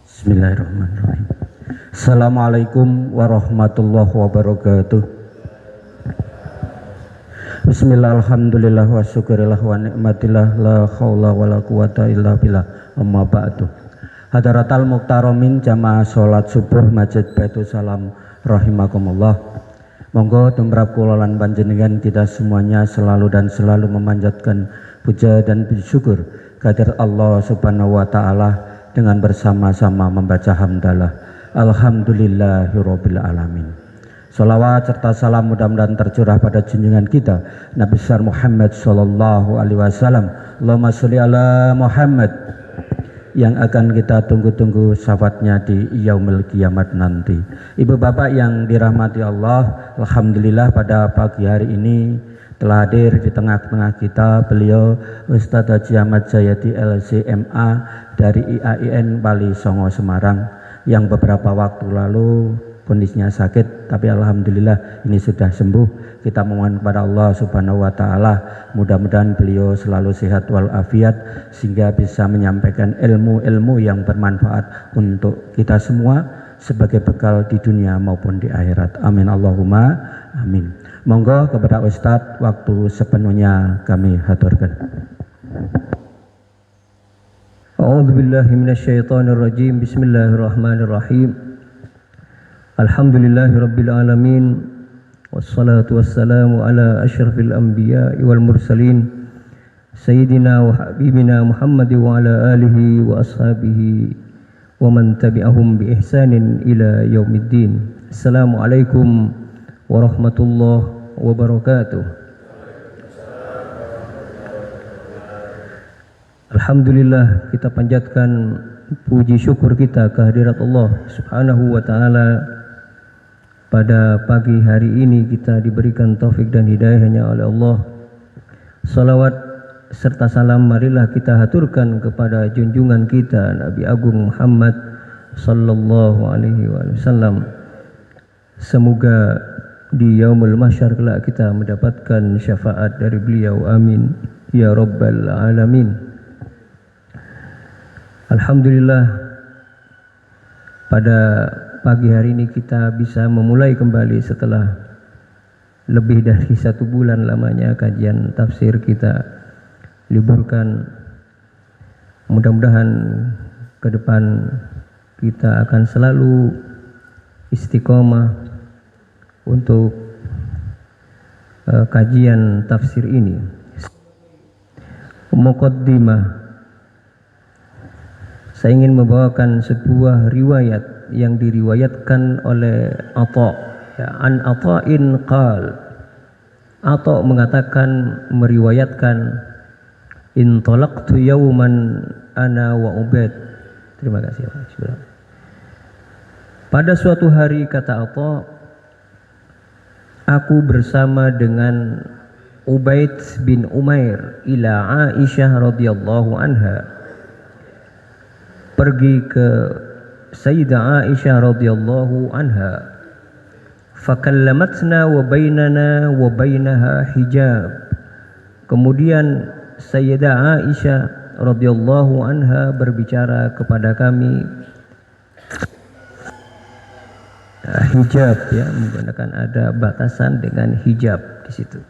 Bismillahirrahmanirrahim. Assalamualaikum warahmatullahi wabarakatuh. Bismillah, alhamdulillah wa syukurillah wa ni'matillah, la khawla wa la quwata illa billah, amma ba'du. Hadaratal muktaramin jamaah sholat subuh Masjid Baitul Salam rahimakumullah. Monggo tumrap kula lan panjenengan kita semuanya selalu dan selalu memanjatkan puja dan bersyukur kehadirat Allah Subhanahu wa taala dengan bersama-sama membaca hamdalah alhamdulillahirabbil alamin. Salawat serta salam mudah-mudahan tercurah pada junjungan kita Nabi besar Muhammad sallallahu alaihi wasallam. Allahumma sholli ala Muhammad, yang akan kita tunggu-tunggu syafaatnya di yaumil kiamat nanti. Ibu bapak yang dirahmati Allah, alhamdulillah pada pagi hari ini telah hadir di tengah-tengah kita beliau Ustadz Haji Ahmad Jayadi LCMA dari IAIN Bali Songo Semarang, yang beberapa waktu lalu kondisinya sakit, tapi alhamdulillah ini sudah sembuh. Kita mohon kepada Allah Subhanahu wa taala mudah-mudahan beliau selalu sehat walafiat sehingga bisa menyampaikan ilmu-ilmu yang bermanfaat untuk kita semua sebagai bekal di dunia maupun di akhirat. Amin Allahumma amin. Monggo kepada Ustadz, waktu sepenuhnya kami haturkan. A'udzubillahi minasyaitonirrajim. Bismillahirrahmanirrahim. Alhamdulillahirabbil alamin. Wassalatu wassalamu ala asyrafil anbiya'i wal mursalin sayyidina wa habibina Muhammad wa ala alihi wa ashabihi wa man tabi'ahum bi ihsanin ila yaumiddin. Assalamualaikum warahmatullahi wabarakatuh. Alhamdulillah, kita panjatkan puji syukur kita kehadirat Allah Subhanahu wa taala. Pada pagi hari ini kita diberikan taufik dan hidayahnya oleh Allah. Salawat serta salam marilah kita haturkan kepada junjungan kita Nabi Agung Muhammad sallallahu alaihi wasallam. Semoga di yaumul mahsyar kelak kita mendapatkan syafaat dari beliau, amin ya rabbal alamin. Alhamdulillah, pada pagi hari ini kita bisa memulai kembali setelah lebih dari 1 bulan lamanya kajian tafsir kita liburkan. Mudah-mudahan ke depan kita akan selalu istiqomah untuk kajian tafsir ini. Muqaddimah, saya ingin membawakan sebuah riwayat yang diriwayatkan oleh Atha, ya, an Atha'in qal. Atha mengatakan, meriwayatkan, intalaqtu yawman ana wa Ubaid. Terima kasih. Pada suatu hari, kata Atha, aku bersama dengan Ubaid bin Umair ila Aisyah radhiyallahu anha, pergi ke Sayyidah Aisyah radhiyallahu anha. Fakallamatna wa bainana wa bainaha hijab. Kemudian Sayyidah Aisyah radhiyallahu anha berbicara kepada kami, hijab, ya, menggunakan ada batasan dengan hijab di situ.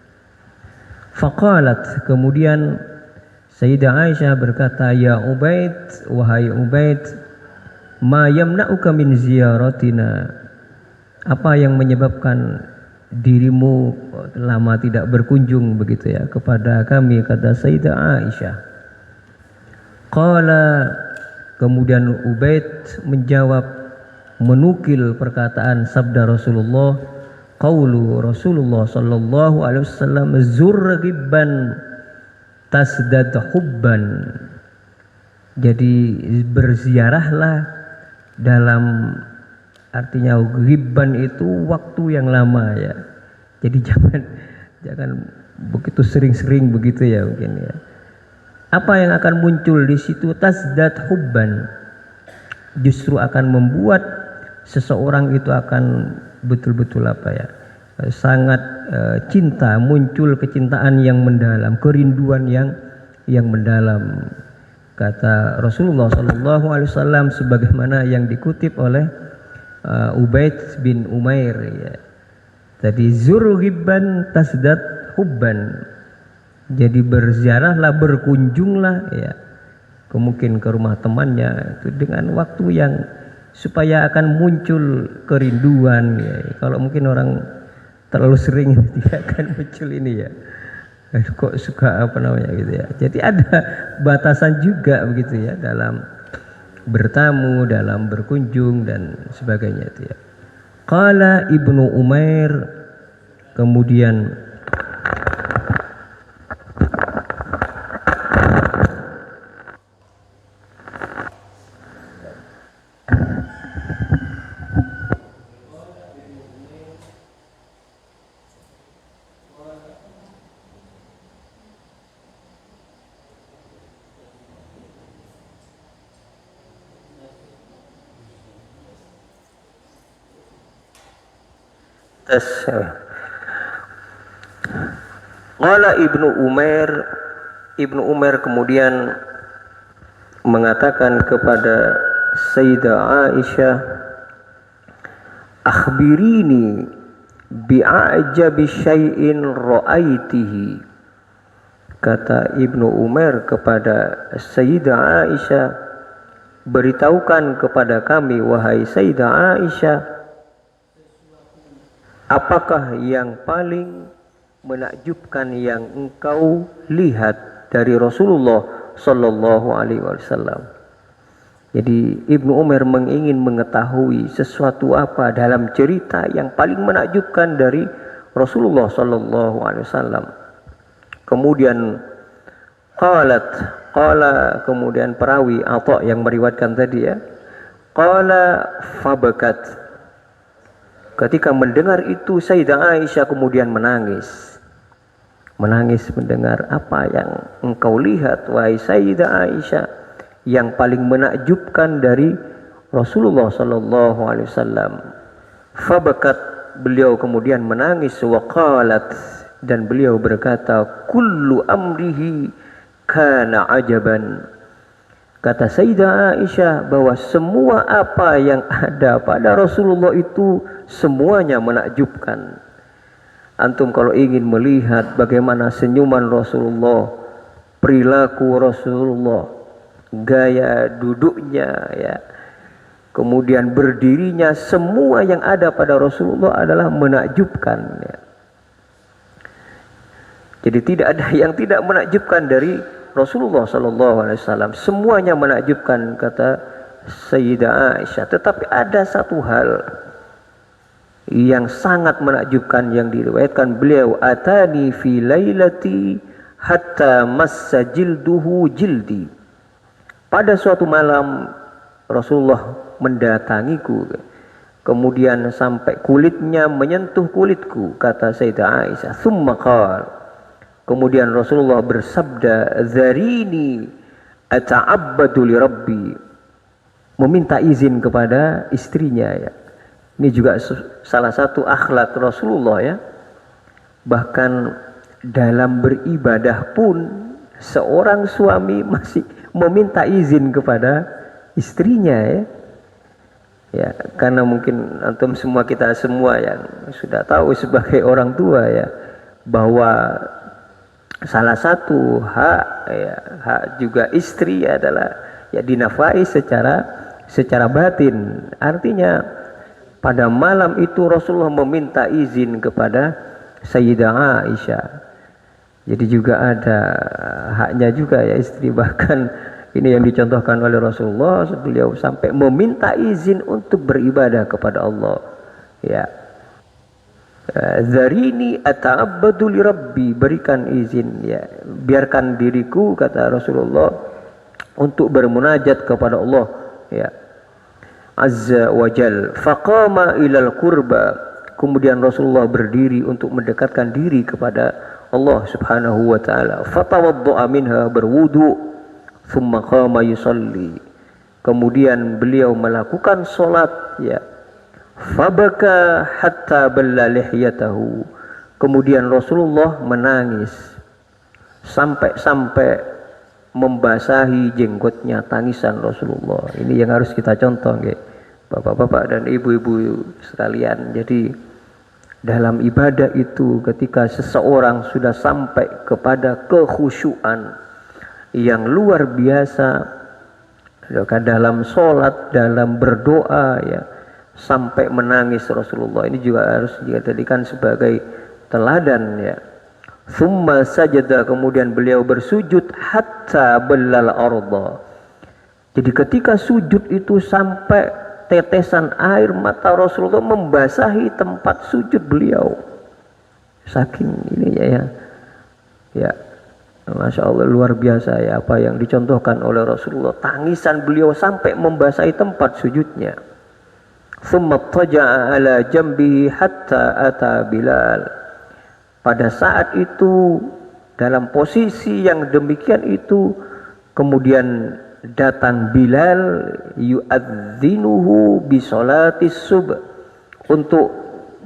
Faqalat, kemudian Sayyidah Aisyah berkata, ya Ubaid, wahai Ubaid, ma yamna'uka min ziyaratina, apa yang menyebabkan dirimu lama tidak berkunjung begitu ya kepada kami, kata Sayyidah Aisyah. Qala, kemudian Ubaid menjawab, menukil perkataan sabda Rasulullah, qaulu Rasulullah sallallahu alaihi wasallam, zurghibban tasdad hubban. Jadi berziarahlah dalam, artinya ghibban itu waktu yang lama ya. Jadi jangan begitu sering-sering begitu ya mungkin ya. Apa yang akan muncul di situ? Tasdad hubban, justru akan membuat seseorang itu akan betul-betul apa ya, sangat cinta, muncul kecintaan yang mendalam, kerinduan yang mendalam Kata Rasulullah Shallallahu Alaihi Wasallam sebagaimana yang dikutip oleh Ubaid bin Umair, ya. Tadi zur ghibban tasdad hubban. Jadi berziarahlah, berkunjunglah, ya. Mungkin ke rumah temannya itu dengan waktu yang supaya akan muncul kerinduan, ya. Kalau mungkin orang terlalu sering tidak akan muncul ini, ya. Kok suka apa namanya gitu, ya. Jadi ada batasan juga begitu, ya, dalam bertamu, dalam berkunjung dan sebagainya itu, ya. Qala Ibnu Umair, kemudian Qala Ibnu Umair kemudian mengatakan kepada Sayyidah Aisyah, akhbirini bi'ajabi syai'in ra'aitihi. Kata Ibnu Umair kepada Sayyidah Aisyah, beritahukan kepada kami wahai Sayyidah Aisyah, apakah yang paling menakjubkan yang engkau lihat dari Rasulullah Sallallahu Alaihi Wasallam. Jadi Ibnu Umar ingin mengetahui sesuatu apa dalam cerita yang paling menakjubkan dari Rasulullah Sallallahu Alaihi Wasallam. Kemudian kemudian perawi Atha yang meriwayatkan tadi, ya, qala fabakat. Ketika mendengar itu Sayyidah Aisyah kemudian menangis mendengar apa yang engkau lihat wahai Sayyidah Aisyah yang paling menakjubkan dari Rasulullah Sallallahu Alaihi Wasallam. Fabakat, beliau kemudian menangis, waqalat, dan beliau berkata, kullu amrihi kana ajaban. Kata Sayyidah Aisyah bahwa semua apa yang ada pada Rasulullah itu semuanya menakjubkan. Antum kalau ingin melihat bagaimana senyuman Rasulullah, perilaku Rasulullah, gaya duduknya, ya, kemudian berdirinya, semua yang ada pada Rasulullah adalah menakjubkan, ya. Jadi tidak ada yang tidak menakjubkan dari Rasulullah Sallallahu Alaihi Wasallam. Semuanya menakjubkan, kata Sayyidah Aisyah. Tetapi ada satu hal yang sangat menakjubkan yang diriwayatkan beliau, atani fi lailati hatta massa jilduhu jildi. Pada suatu malam Rasulullah mendatangiku, kemudian sampai kulitnya menyentuh kulitku, kata Sayyidah Aisyah. Tsumma qala, kemudian Rasulullah bersabda, zarini ata'abbadu li rabbi, meminta izin kepada istrinya, ya. Ini juga salah satu akhlak Rasulullah, ya. Bahkan dalam beribadah pun seorang suami masih meminta izin kepada istrinya, ya. Ya, karena mungkin antum semua, kita semua yang sudah tahu sebagai orang tua, ya, bahwa salah satu hak, ya, hak juga istri adalah, ya, dinafkahi secara batin. Artinya pada malam itu Rasulullah meminta izin kepada Sayyidah Aisyah. Jadi juga ada haknya juga, ya, istri. Bahkan ini yang dicontohkan oleh Rasulullah, beliau sampai meminta izin untuk beribadah kepada Allah, ya. Zarini ata'abbadu li rabbi, berikan izin, ya, biarkan diriku, kata Rasulullah, untuk bermunajat kepada Allah, ya, Azza wa Jal. Faqama ilal qurba, kemudian Rasulullah berdiri untuk mendekatkan diri kepada Allah Subhanahu wa taala. Fatawadda'a minha, berwudu. Tsumma qama yusalli, kemudian beliau melakukan salat, ya. Fabaka hatta balla lihyatahu, kemudian Rasulullah menangis sampai membasahi jenggotnya tangisan Rasulullah. Ini yang harus kita contoh, nggih, bapak-bapak dan ibu-ibu sekalian. Jadi dalam ibadah itu ketika seseorang sudah sampai kepada kekhusyuan yang luar biasa, dalam sholat, dalam berdoa, ya, sampai menangis Rasulullah, ini juga harus dijadikan sebagai teladan, ya. Thumma sajada, kemudian beliau bersujud hatta ballal arda. Jadi ketika sujud itu sampai tetesan air mata Rasulullah membasahi tempat sujud beliau. Saking ini ya, Masya Allah, luar biasa ya apa yang dicontohkan oleh Rasulullah. Tangisan beliau sampai membasahi tempat sujudnya. Thumma taja'a ala jambihi hatta ata Bilal. Pada saat itu, dalam posisi yang demikian itu, kemudian datang Bilal yu'adzinuhu bisolatis subh, untuk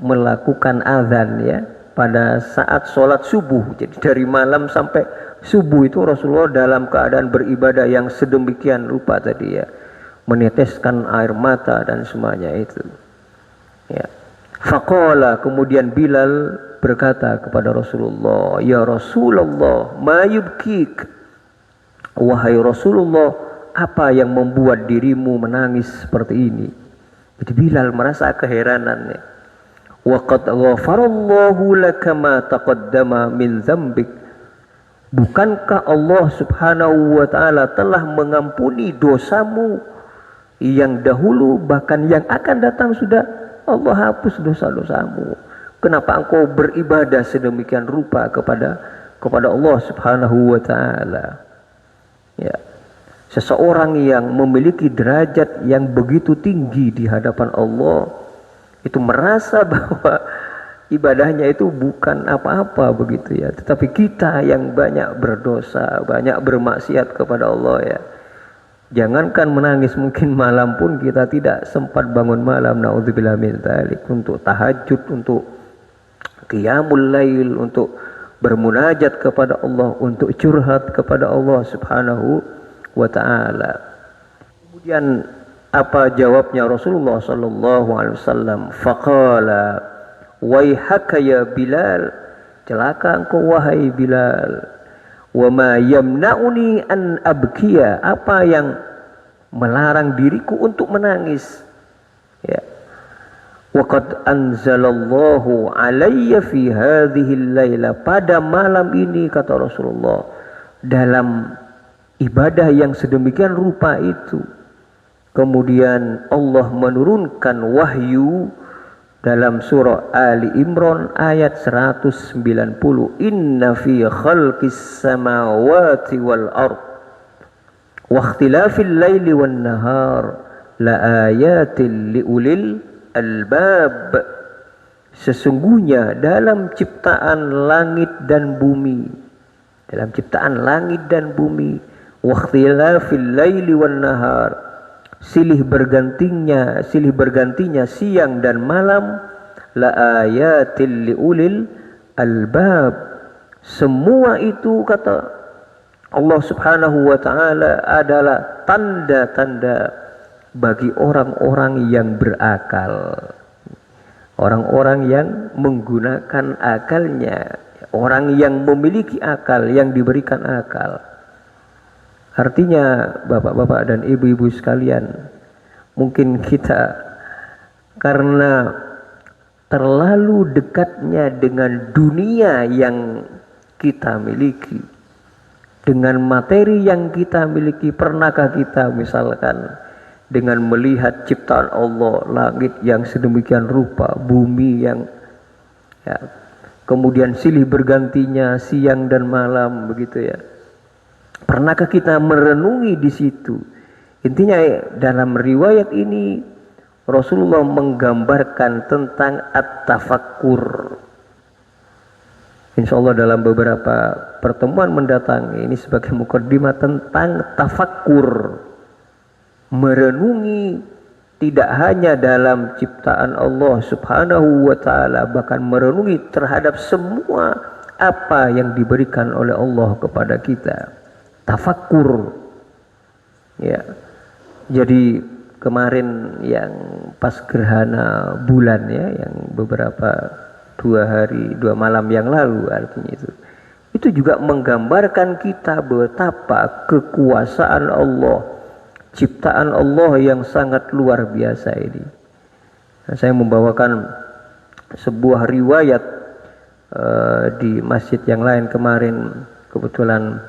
melakukan azan, ya, pada saat sholat subuh. Jadi dari malam sampai subuh itu Rasulullah dalam keadaan beribadah yang sedemikian rupa tadi, ya, meneteskan air mata dan semuanya itu, ya. Faqala, kemudian Bilal berkata kepada Rasulullah, ya Rasulullah, ma yubkik, wahai Rasulullah, apa yang membuat dirimu menangis seperti ini? Jadi Bilal merasa keheranannya. Wa qad ghafarallahu laka ma taqaddama min dzambik. Bukankah Allah Subhanahu wa taala telah mengampuni dosamu yang dahulu, bahkan yang akan datang sudah Allah hapus dosa-dosamu. Kenapa engkau beribadah sedemikian rupa kepada Allah Subhanahu wa taala? Ya. Seseorang yang memiliki derajat yang begitu tinggi di hadapan Allah itu merasa bahwa ibadahnya itu bukan apa-apa begitu, ya. Tetapi kita yang banyak berdosa, banyak bermaksiat kepada Allah, ya. Jangankan menangis, mungkin malam pun kita tidak sempat bangun malam, naudzubillah min dzalik, untuk tahajud, untuk qiyamul lail, untuk bermunajat kepada Allah, untuk curhat kepada Allah Subhanahu wa taala. Kemudian apa jawabnya Rasulullah sallallahu alaihi wasallam? Faqala waihaka ya Bilal, celaka engkau wahai Bilal. Wa ma yamna'uni an abkiya, apa yang melarang diriku untuk menangis, ya. Wa qad anzalallahu alayya fi hadhihi al-laila, pada malam ini, kata Rasulullah, dalam ibadah yang sedemikian rupa itu, kemudian Allah menurunkan wahyu dalam surah Ali Imran ayat 190. Inna fi khalqis samawati wal ard wa ikhtilafil laili wan nahar la ayatin liulil albab. Sesungguhnya dalam ciptaan langit dan bumi, dalam ciptaan langit dan bumi, wa ikhtilafil laili wan nahar, silih bergantinya siang dan malam, la ayatil liulil albab. Semua itu, kata Allah Subhanahu wa taala, adalah tanda-tanda bagi orang-orang yang berakal, orang-orang yang menggunakan akalnya, orang yang memiliki akal, yang diberikan akal. Artinya bapak-bapak dan ibu-ibu sekalian, mungkin kita karena terlalu dekatnya dengan dunia yang kita miliki, dengan materi yang kita miliki, pernahkah kita misalkan dengan melihat ciptaan Allah, langit yang sedemikian rupa, bumi yang, ya, kemudian silih bergantinya siang dan malam begitu, ya. Pernahkah kita merenungi di situ? Intinya dalam riwayat ini Rasulullah menggambarkan tentang at-tafakkur. Insyaallah dalam beberapa pertemuan mendatang ini sebagai mukaddimah tentang tafakkur. Merenungi tidak hanya dalam ciptaan Allah Subhanahu wa taala, bahkan merenungi terhadap semua apa yang diberikan oleh Allah kepada kita. tafakkur. Ya. Jadi kemarin yang pas gerhana bulan ya, yang beberapa 2 malam yang lalu artinya itu juga menggambarkan kita betapa kekuasaan Allah, ciptaan Allah yang sangat luar biasa ini. Nah, saya membawakan sebuah riwayat di masjid yang lain kemarin, kebetulan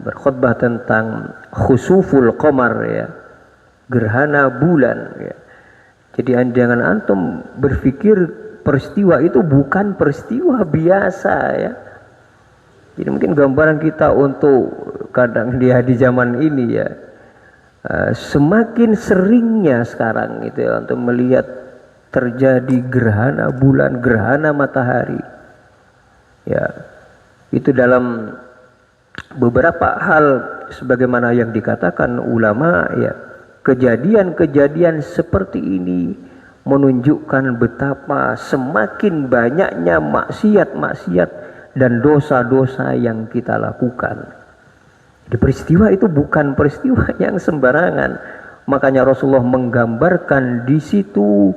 berkhutbah tentang khusuful qamar ya, gerhana bulan ya. Jadi jangan antum berpikir peristiwa itu bukan peristiwa biasa ya. Jadi mungkin gambaran kita untuk kadang di zaman ini ya, semakin seringnya sekarang itu ya, untuk melihat terjadi gerhana bulan, gerhana matahari ya. Itu dalam beberapa hal sebagaimana yang dikatakan ulama ya, kejadian-kejadian seperti ini menunjukkan betapa semakin banyaknya maksiat-maksiat dan dosa-dosa yang kita lakukan. Di peristiwa itu bukan peristiwa yang sembarangan. Makanya Rasulullah menggambarkan di situ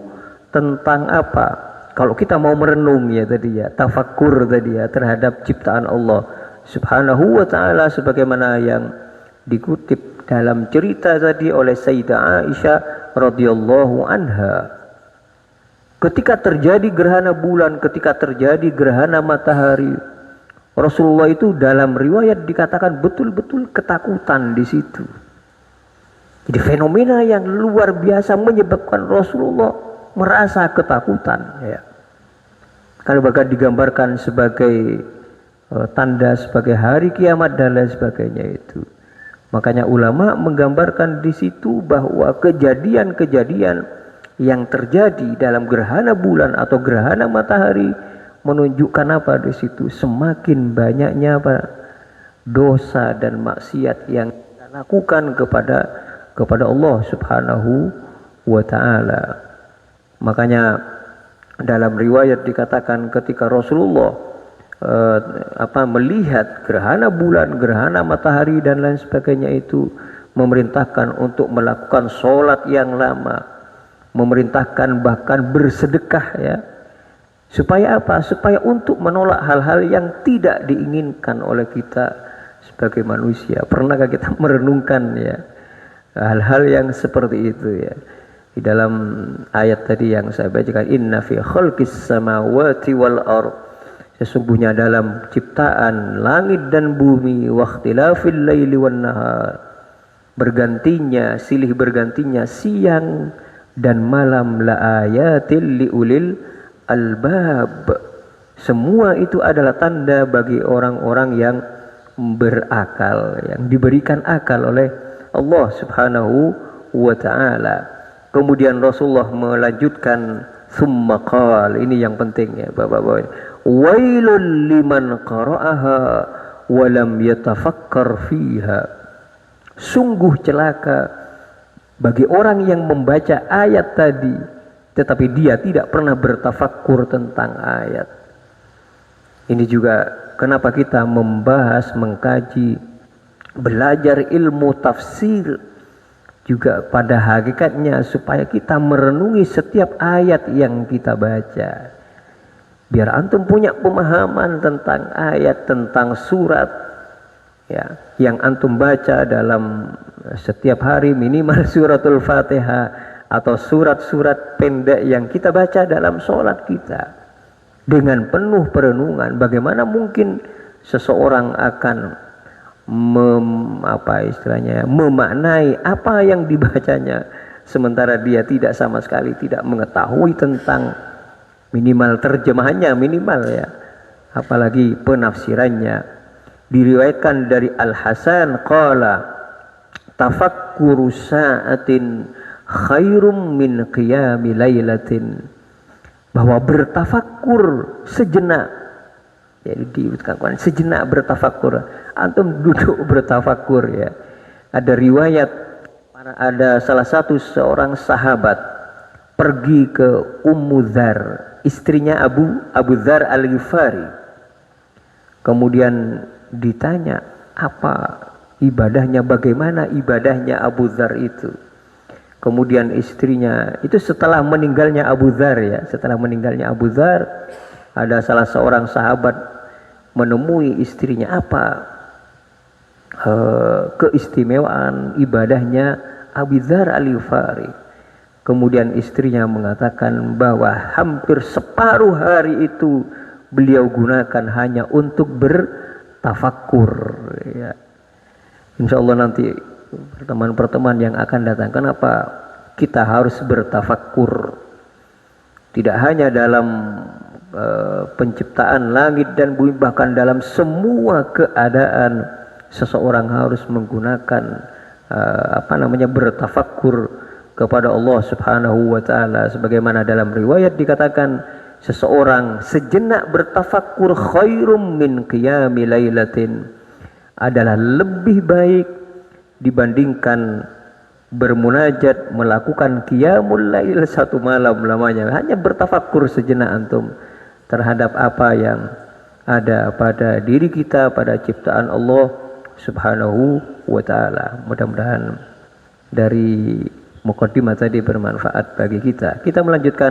tentang apa? Kalau kita mau merenung ya tadi ya, tafakkur tadi ya terhadap ciptaan Allah Subhanahu wa ta'ala, sebagaimana yang dikutip dalam cerita tadi oleh Sayyidah Aisyah radhiyallahu anha. Ketika terjadi gerhana bulan, ketika terjadi gerhana matahari, Rasulullah itu dalam riwayat dikatakan betul-betul ketakutan di situ. Jadi fenomena yang luar biasa menyebabkan Rasulullah merasa ketakutan ya. Kalau bahkan digambarkan sebagai tanda sebagai hari kiamat dan lain sebagainya itu. Makanya ulama menggambarkan di situ bahwa kejadian-kejadian yang terjadi dalam gerhana bulan atau gerhana matahari menunjukkan apa di situ? Semakin banyaknya apa? Dosa dan maksiat yang kita lakukan kepada Allah Subhanahu wa ta'ala. Makanya dalam riwayat dikatakan ketika Rasulullah melihat gerhana bulan, gerhana matahari dan lain sebagainya itu, memerintahkan untuk melakukan sholat yang lama, memerintahkan bahkan bersedekah ya. Supaya apa? Supaya untuk menolak hal-hal yang tidak diinginkan oleh kita sebagai manusia. Pernahkah kita merenungkan ya hal-hal yang seperti itu ya? Di dalam ayat tadi yang saya bacakan, inna fi khalqis samawati wal ardh, sesungguhnya dalam ciptaan langit dan bumi, wa ikhtilafil laili wan nahar, silih bergantinya siang dan malam, la ayatil liulil albab, semua itu adalah tanda bagi orang-orang yang berakal, yang diberikan akal oleh Allah Subhanahu wa ta'ala. Kemudian Rasulullah melanjutkan, summa qala, ini yang penting ya Bapak-bapak, wailul liman qara'aha wa lam yatafakkar fiha, sungguh celaka bagi orang yang membaca ayat tadi tetapi dia tidak pernah bertafakkur tentang ayat. Ini juga kenapa kita membahas, mengkaji, belajar ilmu tafsir juga pada hakikatnya supaya kita merenungi setiap ayat yang kita baca, biar antum punya pemahaman tentang ayat, tentang surat ya yang antum baca dalam setiap hari, minimal suratul Fatihah atau surat-surat pendek yang kita baca dalam sholat kita dengan penuh perenungan. Bagaimana mungkin seseorang akan memaknai apa yang dibacanya sementara dia tidak sama sekali tidak mengetahui tentang minimal terjemahannya, minimal ya, apalagi penafsirannya. Diriwayatkan dari Al-Hasan qala, tafakkuru sa'atin khairum min qiyami lailatin, bahwa bertafakkur sejenak, jadi diucapkan sejenak bertafakkur, antum duduk bertafakkur ya. Ada riwayat, ada salah satu seorang sahabat pergi ke Ummu Dzar, istrinya Abu Dzar Al-Ghifari. Kemudian ditanya apa ibadahnya, bagaimana ibadahnya Abu Dzar itu. Kemudian istrinya, itu setelah meninggalnya Abu Dzar ya, setelah meninggalnya Abu Dzar, ada salah seorang sahabat menemui istrinya, apa keistimewaan ibadahnya Abu Dzar Al-Ghifari. Kemudian istrinya mengatakan bahwa hampir separuh hari itu beliau gunakan hanya untuk bertafakkur ya. Insya Allah nanti pertemuan-pertemuan yang akan datang, kenapa kita harus bertafakkur, tidak hanya dalam penciptaan langit dan bumi, bahkan dalam semua keadaan seseorang harus menggunakan bertafakkur kepada Allah Subhanahu wa taala. Sebagaimana dalam riwayat dikatakan, seseorang sejenak bertafakkur khairum min qiyami lailatin, adalah lebih baik dibandingkan bermunajat, melakukan qiyamul lail satu malam lamanya. Hanya bertafakkur sejenak antum terhadap apa yang ada pada diri kita, pada ciptaan Allah Subhanahu wa taala. Mudah-mudahan dari mukaddimah tadi bermanfaat bagi kita. Kita melanjutkan